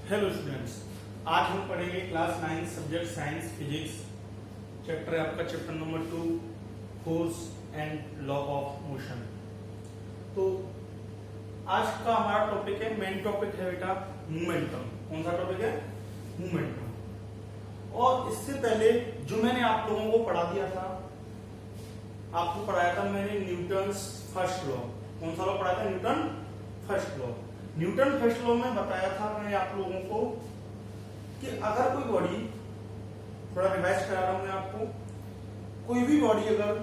Hello students, आज हम पढ़ेंगे class 9 subject science physics. Chapter है आपका chapter number 2 force and law of motion. तो आज का हमारा टॉपिक है, मेन टॉपिक है बेटा मोमेंटम। कौन सा टॉपिक है? मोमेंटम। और इससे पहले जो मैंने आप लोगों को पढ़ा दिया था, आपको पढ़ाया था मैंने न्यूटन्स फर्स्ट लॉ। कौन सा लॉ पढ़ाया था? Newton first law. Newton first law में बताया था मैंने आप लोगों को कि अगर कोई बॉडी, थोड़ा रिवाइज करा रहा हूं मैं आपको, कोई भी बॉडी अगर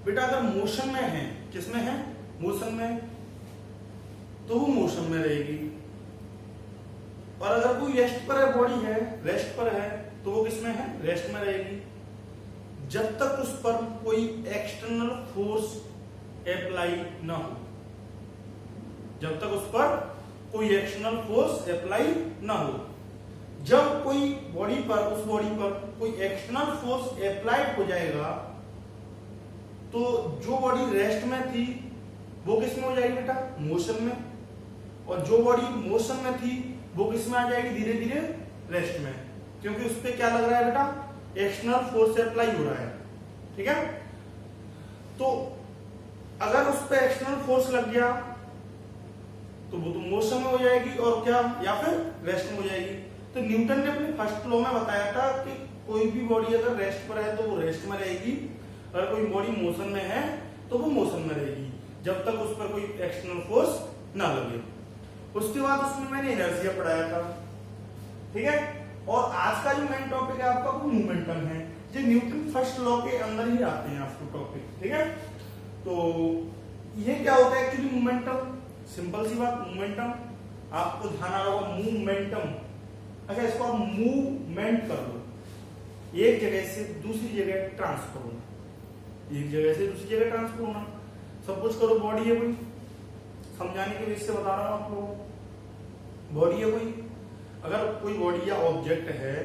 बेटा अगर मोशन में है, किसमें है? मोशन में, तो वो मोशन में रहेगी। और अगर कोई रेस्ट पर है, बॉडी है रेस्ट पर है, तो वो किसमें है? रेस्ट में रहेगी। जब तक उस पर कोई एक्सटर्नल फोर्स अप्लाई ना हो, जब तक उस पर कोई एक्सटर्नल फोर्स अप्लाई ना हो। जब कोई बॉडी पर, उस बॉडी पर कोई एक्सटर्नल फोर्स अप्लाइड हो जाएगा, तो जो बॉडी रेस्ट में थी वो किस में हो जाएगी बेटा? मोशन में। और जो बॉडी मोशन में थी वो किस में आ जाएगी? धीरे धीरे रेस्ट में, क्योंकि उस पर क्या लग रहा है बेटा? एक्सटर्नल फोर्स अप्लाई हो रहा है। ठीक है, तो अगर उस पर एक्सटर्नल फोर्स लग गया तो वो तो मोशन में हो जाएगी, और क्या, या फिर रेस्ट में हो जाएगी। तो न्यूटन ने अपने फर्स्ट लॉ में बताया था कि कोई भी बॉडी अगर रेस्ट पर है तो वो रेस्ट में रहेगी, अगर कोई बॉडी मोशन में है तो वो मोशन में रहेगी, जब तक उस पर कोई एक्सटर्नल फोर्स ना लगे। उसके बाद उसमें मैंने इनर्शिया पढ़ाया था। ठीक है, और आज का जो मेन टॉपिक है आपका वो मोमेंटम है, जो न्यूटन फर्स्ट लॉ के अंदर ही आते हैं आपको टॉपिक। ठीक है, तो ये क्या होता है एक्चुअली मोमेंटम? सिंपल सी बात, मोमेंटम आपको ध्यान आ रहा होगा, मूवमेंटम। अच्छा, इसको आप मूवमेंट कर लो, एक जगह से दूसरी जगह ट्रांसफर होना, एक जगह से दूसरी जगह ट्रांसफर होना। सपोज करो बॉडी है कोई, समझाने के लिए इससे बता रहा हूं आप लोगों को। बॉडी है कोई, अगर कोई बॉडी या ऑब्जेक्ट है,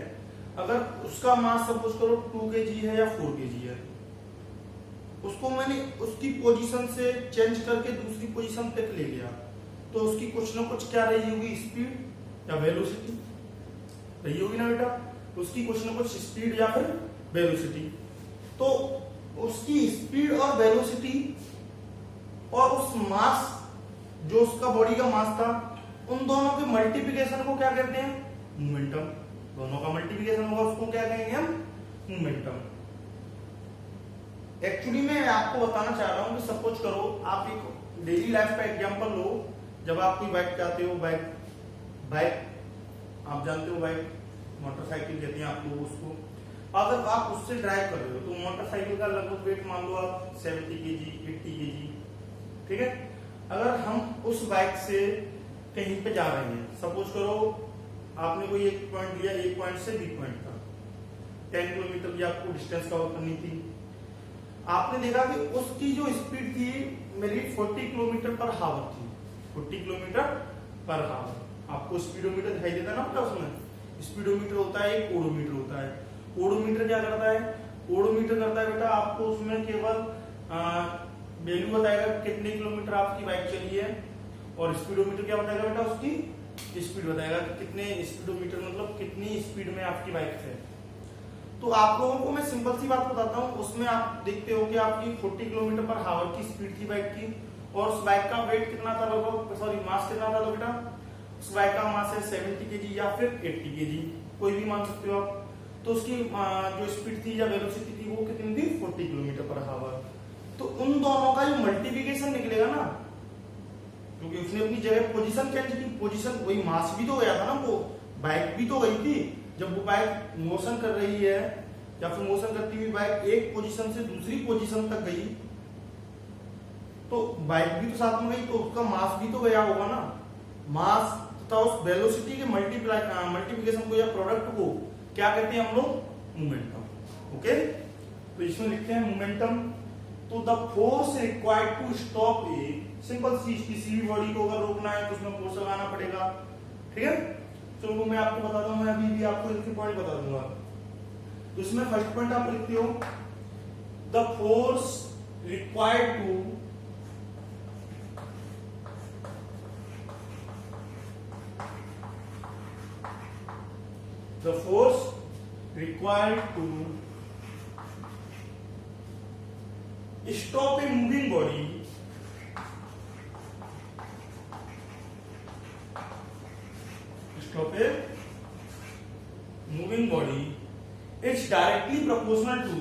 अगर उसका मास सपोज करो 2 kg है या 4 kg है, उसको मैंने उसकी पोजीशन से चेंज करके दूसरी पोजीशन तक ले गया, तो उसकी कुछ ना कुछ क्या रही होगी? स्पीड या वेलोसिटी रही होगी ना बेटा? उसकी कुछ ना कुछ स्पीड या फिर वेलोसिटी। तो उसकी स्पीड और वेलोसिटी और उस मास, जो उसका बॉडी का मास था, उन दोनों के मल्टीप्लिकेशन को क्या कहते हैं? मोमेंटम। दोनों का मल्टीप्लिकेशन होगा, उसको क्या कहेंगे हम? मोमेंटम। एक्चुअली मैं आपको बताना चाह रहा हूं कि सपोज करो आप एक डेली लाइफ का एग्जांपल लो। जब आप कोई बाइक चलाते हो, बाइक आप जानते हो, बाइक मोटरसाइकिल कहते हैं आप लोग उसको। अगर आप उससे ड्राइव कर रहे हो तो मोटरसाइकिल का लगभग वेट मान लो आप 70 kg 80 kg। ठीक है, अगर हम उस बाइक से कहीं पे जा रहे हैं, सपोज करो आपने कोई एक पॉइंट लिया, एक पॉइंट से बी पॉइंट का 10 किलोमीटर की आपको डिस्टेंस कवर करनी थी। आपने देखा कि उसकी जो स्पीड थी मेरी 40 किलोमीटर पर हावर थी, 40 किलोमीटर पर हावर। आपको स्पीडोमीटर दिखाई देता है ना बेटा? उसमें स्पीडोमीटर होता है, एक ओडोमीटर होता है। ओडोमीटर क्या करता है? ओडोमीटर करता है बेटा आपको उसमें केवल वैल्यू बताएगा कितने किलोमीटर आपकी बाइक चली है, और स्पीडोमीटर क्या बताएगा बेटा? उसकी स्पीड बताएगा कि कितने स्पीडोमीटर, मतलब कितनी स्पीड में आपकी बाइक है। तो आप लोगों को मैं सिंपल सी बात बताता हूं, उसमें आप देखते हो कि आपकी 40 किलोमीटर पर हावर की स्पीड थी बाइक की, और उस बाइक का वेट कितना था लगभग, सॉरी मास कितना था तो बेटा? उस बाइक का मास है 70 kg या फिर 80 kg, कोई भी मान सकते हो आप। तो उसकी जो स्पीड थी या वेलोसिटी थी वो कितनी थी? 40 किलोमीटर पर हावर। तो उन दोनों का जो मल्टीप्लिकेशन निकलेगा ना, क्योंकि उसने अपनी जगह पोजीशन चेंज की, पोजीशन वही, मास भी तो गया था ना, वो बाइक भी तो गई थी। जब वो बाइक मोशन कर रही है या फिर मोशन करती हुई बाइक एक पोजीशन से दूसरी पोजीशन तक गई, तो बाइक भी तो साथ में गई, तो उसका मास भी तो गया होगा ना। मास तथा उस वेलोसिटी के मल्टीप्लिकेशन को या प्रोडक्ट को क्या कहते हैं हम लोग? मोमेंटम। ओके, तो इसमें लिखते हैं मोमेंटम। तो the force required to stop a, simple सी, किसी भी बॉडी को अगर रोकना है तो उसमें फोर्स लगाना पड़ेगा। ठीक है, चलो मैं आपको बताता हूं, मैं अभी भी आपको इसके पॉइंट बता दूंगा। तो इसमें फर्स्ट पॉइंट आप लिखते हो, the force required to the force required to stop a moving body is directly proportional to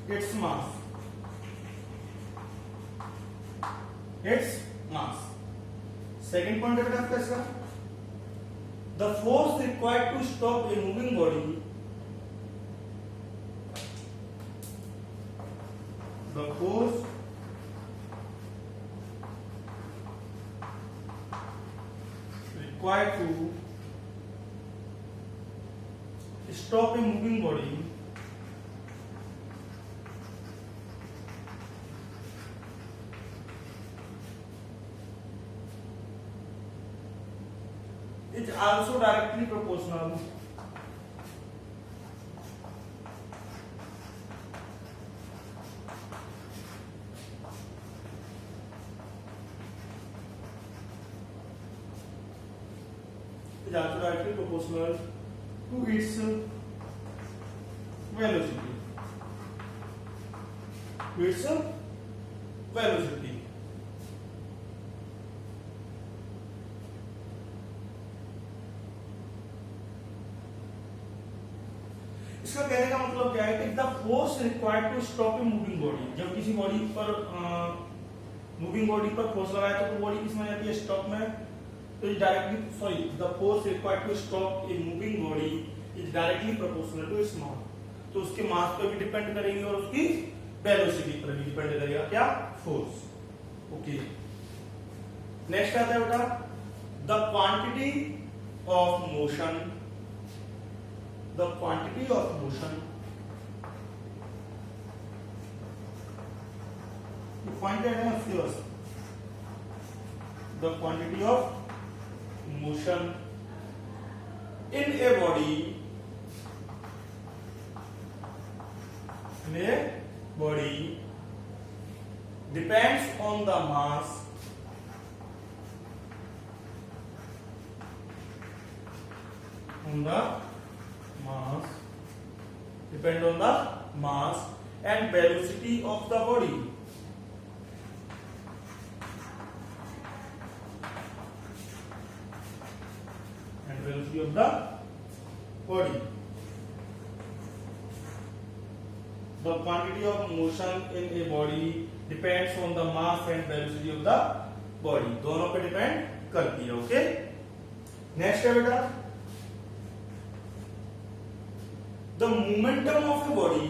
its mass. Second point है बेटा इसका, the force required to stop a moving body, the force required to stop a moving body is also directly proportional to its velocity. इसका कहने का मतलब क्या है कि the force required to stop a moving body, जब किसी body पर मूविंग बॉडी पर फोर्स लगाए तो बॉडी किस में जाती है, स्टॉप में। तो is directly the force required to stop a moving body is directly proportional to its mass. तो उसके मास पर भी डिपेंड करेगी और उसकी वेलोसिटी पर भी डिपेंड करेगा क्या, फोर्स। ओके, नेक्स्ट आता है बेटा the quantity of motion. The quantity of motion, you find that as yours. The quantity of motion in a body, depends on the mass depend on the mass and velocity of the body. The quantity of motion in a body depends on the mass and velocity of the body. दोनों पे depend करती है। Okay, next है बेटा the momentum of a body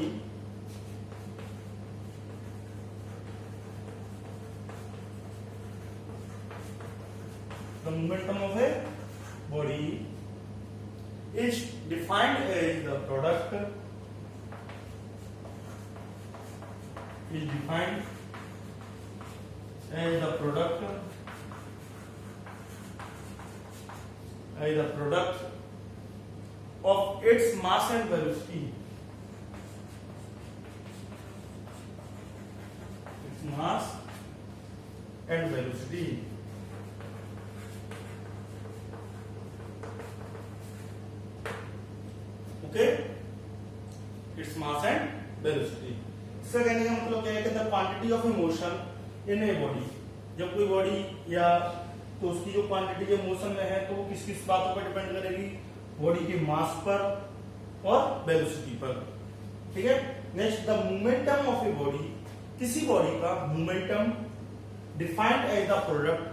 is defined as the product of its mass and velocity. Okay, its mass and velocity. इसका कहने का मतलब क्या है कि the quantity of motion in a body, जब कोई बॉडी या तो उसकी जो क्वांटिटी जो मोशन में है तो वो किस किस बातों पर डिपेंड करेगी, बॉडी के मास पर और वेलोसिटी पर। ठीक है, next the momentum of a body, किसी बॉडी का momentum defined as the product,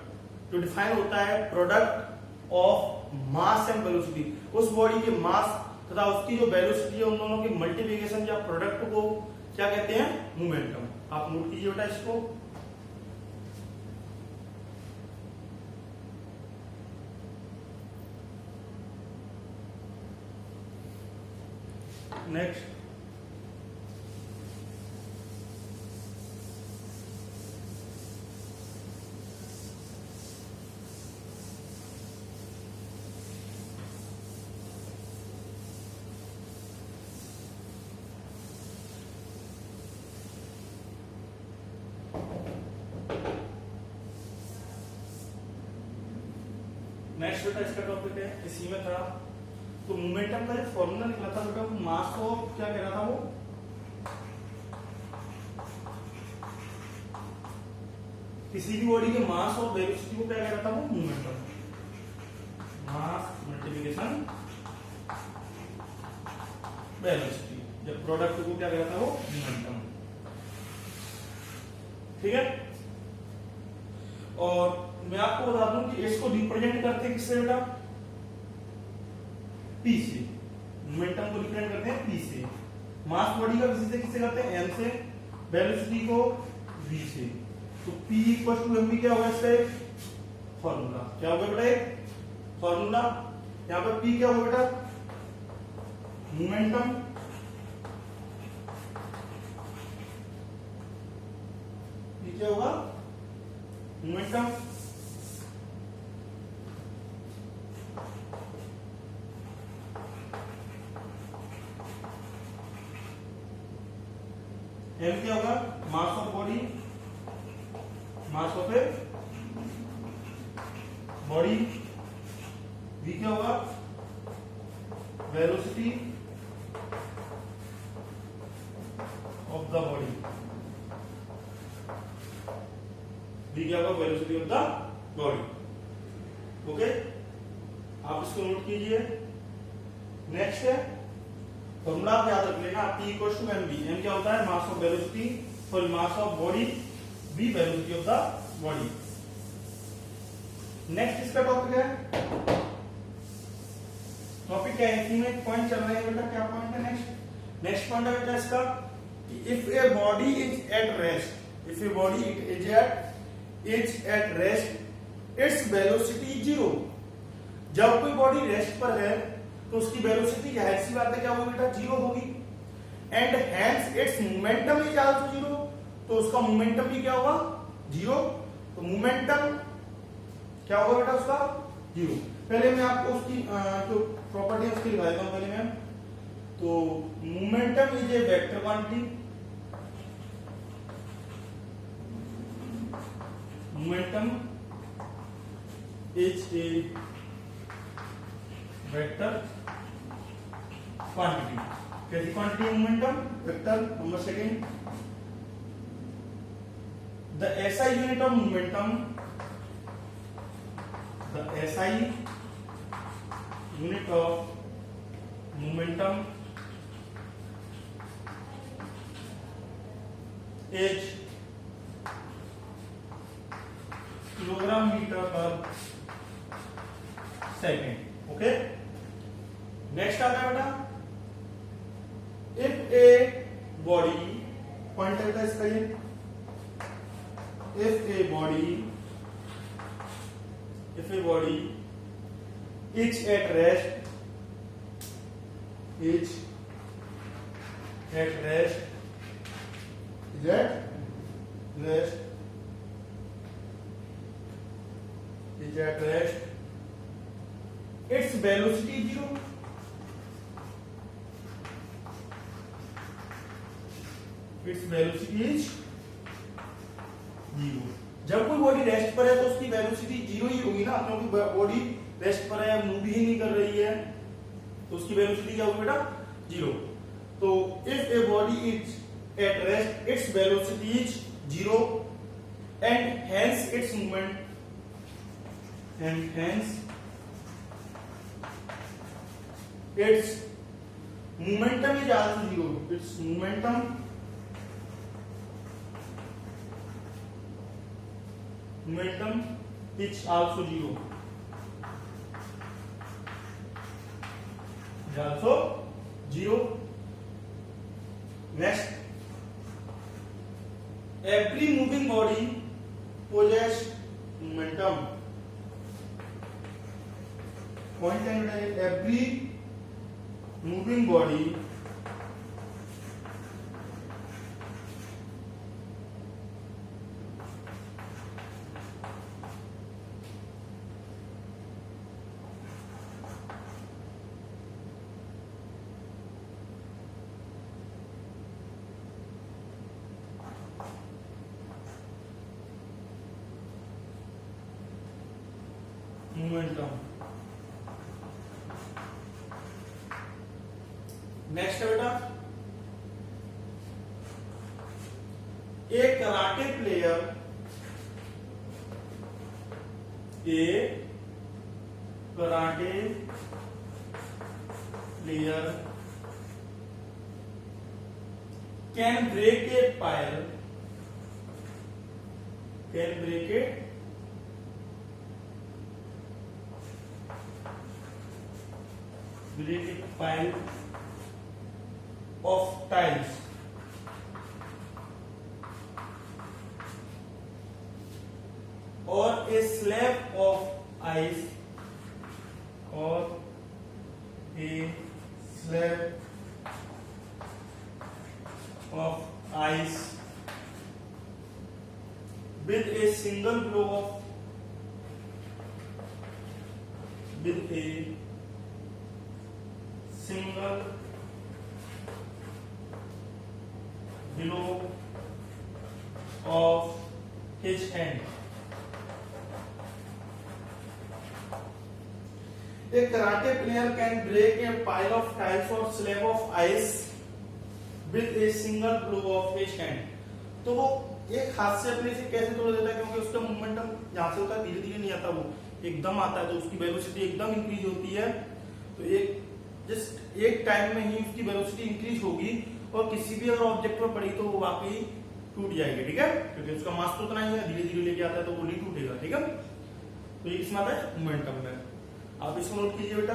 जो डिफाइन होता है product of mass and velocity, उस बॉडी के मास तथा उसकी जो वेलोसिटी है उन दोनों की मल्टीप्लिकेशन या प्रोडक्ट को क्या कहते हैं, मोमेंटम। आप नोट कीजिए बेटा इसको। नेक्स्ट नेक्स्ट बेटा इसका टॉपिक है, इसी में था तो मोमेंटम का जो फॉर्मूला निकला था बेटा, मास ऑफ क्या कह रहा था वो, किसी भी बॉडी के मास और वेलोसिटी को क्या कह रहा था वो, मोमेंटम, मास मल्टीप्लिकेशन वेलोसिटी, जब प्रोडक्ट को क्या कह रहा था वो, मोमेंटम। ठीक है, और मैं आपको बता दूं कि इसको रिप्रेजेंट करते हैं किससे बेटा, P से, मोमेंटम को रिप्रेजेंट करते हैं P से, मास बॉडी का किसी से किससे करते हैं, M से, वेलोसिटी को V से, तो P इक्वल टू mv क्या होगा, इसका एक फॉर्मूला, क्या होगा बेटा, एक फॉर्मूला। यहाँ पर P क्या होगा बेटा, मोमेंटम, P क्या होगा, मोमेंटम, M क्या होगा, मास of body, mass of a body, V क्या होगा, velocity of the body, V क्या होगा, velocity of the body. Okay, आप इसको नोट कीजिए। नेक्स्ट है फॉर्मूला, आप याद रख लेना, P equal to mv, m क्या होता है, mass of velocity, sorry mass of body, v velocity of the body. Next इसका टॉपिक है, टॉपिक क्या है, इसी में पॉइंट चल रहे हैं बेटा, क्या पॉइंट है, नेक्स्ट पॉइंट है बेटा इसका, if a body is at rest, if a body is at rest, its velocity zero. जब कोई बॉडी रेस्ट पर है तो उसकी वेलोसिटी जाहिर सी बात है क्या होगी बेटा, जीरो होगी, and hence it's momentum is also zero, तो उसका मोमेंटम भी क्या होगा, जीरो। तो मोमेंटम क्या होगा बेटा उसका, जीरो। पहले मैं आपको उसकी जो प्रॉपर्टी है उसकी लिखा देता हूं पहले मैं, तो momentum is a vector quantity, momentum is a vector quantity, कैसी quantity, momentum vector. Number second, the SI unit of momentum, the SI unit of momentum is kilogram metre per second. Okay, next आता है बेटा, if a body, point है इसका ये, if a body is at rest, is at rest, its velocity zero, its velocity is zero. जब कोई body rest पर है तो उसकी वेलोसिटी जीरो ही होगी ना, क्योंकि बॉडी रेस्ट पर है, मूव ही नहीं कर रही है, तो उसकी वेलोसिटी क्या होगी बेटा, जीरो। तो if a body is at rest, its velocity is zero, and hence it's movement, and hence its momentum is also zero, its momentum is also zero, is also zero. Next, every moving body possess momentum, point and every moving body momentum. Next है बेटा, एक karate player can break a pile, of tiles or a slab of ice, with a single blow of his hand। A karate player can break a pile of tiles or slab of ice with a single blow of his hand। तो वो एक हाथ से अपने से कैसे तोड़ देता है, क्योंकि उसका मोमेंटम यहाँ से होता है, धीरे धीरे नहीं आता, वो एकदम आता है, तो उसकी वेलोसिटी एकदम इंक्रीज होती है। तो जस्ट एक टाइम में ही उसकी वेलोसिटी इंक्रीज होगी और किसी भी अगर ऑब्जेक्ट पर पड़ी तो वो वाकई टूट जाएगी, ठीक है, क्योंकि उसका मास तो उतना ही है, धीरे धीरे लेके आता है तो वो नहीं टूटेगा, ठीक है। तो ये किसमें आता है, मोमेंटम में। आप इसको नोट कीजिए बेटा।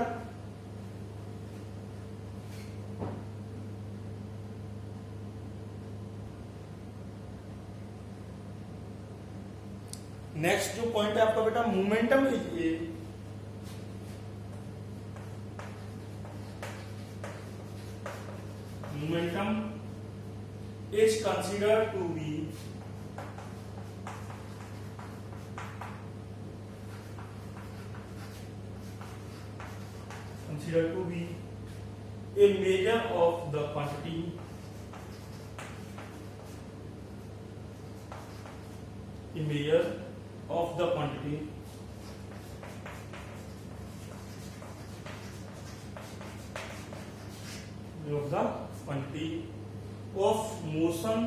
नेक्स्ट जो पॉइंट है आपका बेटा, momentum is considered to be a measure of the quantity of motion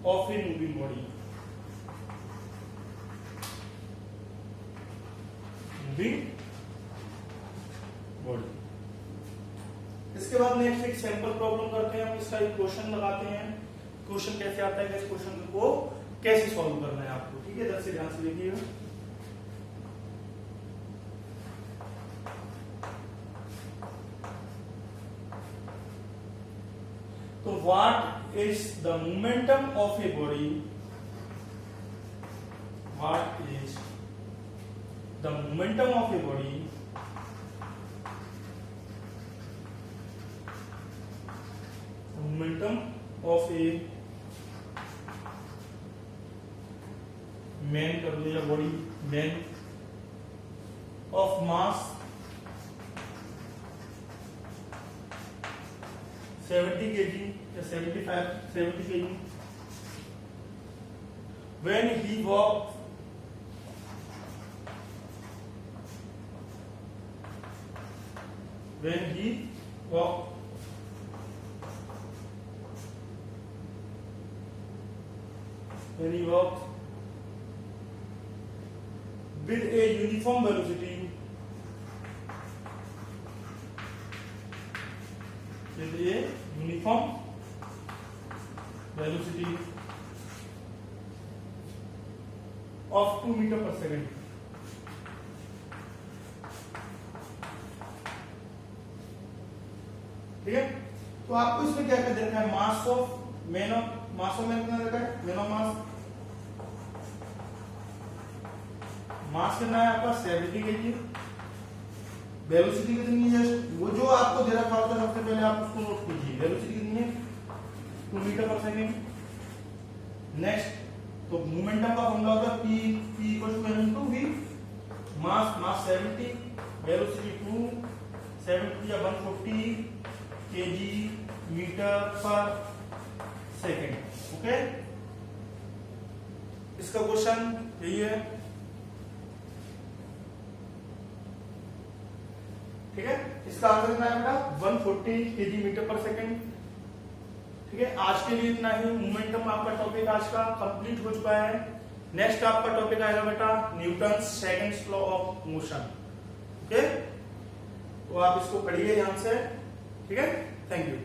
of a moving body। इसके बाद नेक्स्ट एक सैंपल प्रॉब्लम करते हैं हम, इसका एक क्वेश्चन लगाते हैं। क्वेश्चन कैसे आता है, इस क्वेश्चन को कैसे सॉल्व करना है आपको, ठीक है, इधर से ध्यान से देखिएगा। तो what is the momentum of a body? What is the momentum of a body man कर दो या body man of mass 70 kg या 70 kg when he walked with a uniform velocity of 2 meter per second। ठीक है, तो आपको इसमें क्या कर देना है, मास ऑफ मैन कितना रखा है, मैन ऑफ मास कितना है आपका 70 kg। वेलोसिटी कितनी है, वो जो आपको दे रखा होता है सबसे पहले आप उसको नोट कीजिए। वेलोसिटी कितनी है, 2 मीटर पर सेकेंड। नेक्स्ट, तो मोमेंटम का फॉर्मूला होता है P = m/v। मास 70, वेलोसिटी 2, 70 या 140 kg metre per second. Okay, इसका क्वेश्चन यही है। ठीक है, इसका आंसर कितना है बेटा 140 केजी मीटर पर सेकेंड। ठीक है, आज के लिए इतना ही। मोमेंटम आपका टॉपिक आज का कंप्लीट हो चुका है। नेक्स्ट आपका टॉपिक आएगा बेटा Newton second law of motion. Okay, तो आप इसको पढ़िए ध्यान से। ठीक है, थैंक यू।